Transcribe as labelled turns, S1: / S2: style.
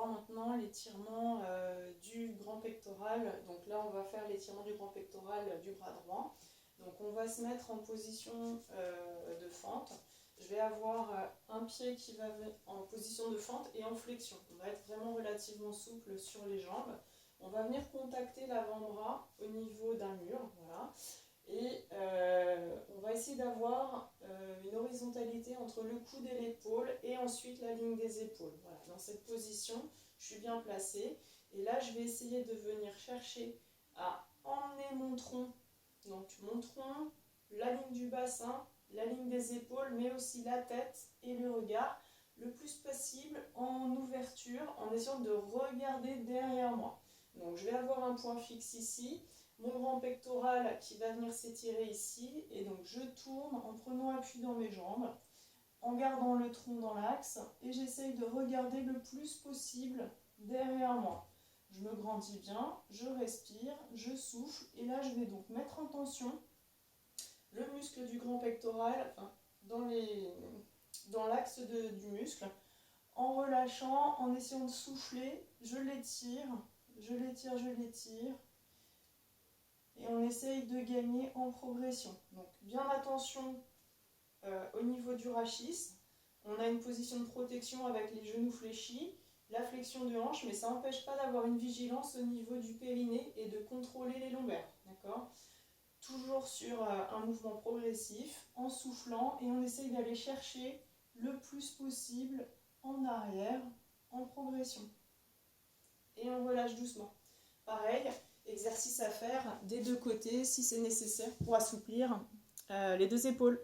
S1: voir maintenant l'étirement du grand pectoral. Donc là, on va faire l'étirement du grand pectoral du bras droit. Donc on va se mettre en position de fente. Je vais avoir un pied qui va en position de fente et en flexion. On va être vraiment relativement souple sur les jambes. On va venir contacter l'avant-bras au niveau d'un mur, voilà. Et on va essayer d'avoir une horizontalité entre le coude et l'épaule et ensuite la ligne des épaules. Voilà, dans cette position, je suis bien placée. Et là, je vais essayer de venir chercher à emmener mon tronc, donc mon tronc, la ligne du bassin, la ligne des épaules, mais aussi la tête et le regard, le plus possible en ouverture, en essayant de regarder derrière moi. Donc je vais avoir un point fixe ici, mon grand pectoral qui va venir s'étirer ici, et donc je tourne en prenant appui dans mes jambes, en gardant le tronc dans l'axe, et j'essaye de regarder le plus possible derrière moi. Je me grandis bien, je respire, je souffle, et là je vais donc mettre en tension le muscle du grand pectoral, enfin, dans l'axe du muscle, en relâchant, en essayant de souffler, je l'étire, je l'étire, je l'étire, et on essaye de gagner en progression. Donc bien attention au niveau du rachis, on a une position de protection avec les genoux fléchis, la flexion de hanche, mais ça n'empêche pas d'avoir une vigilance au niveau du périnée et de contrôler les lombaires, d'accord ? Toujours sur un mouvement progressif, en soufflant, et on essaye d'aller chercher le plus possible en arrière, en progression. Et on relâche doucement. Pareil, exercice à faire des deux côtés si c'est nécessaire pour assouplir les deux épaules.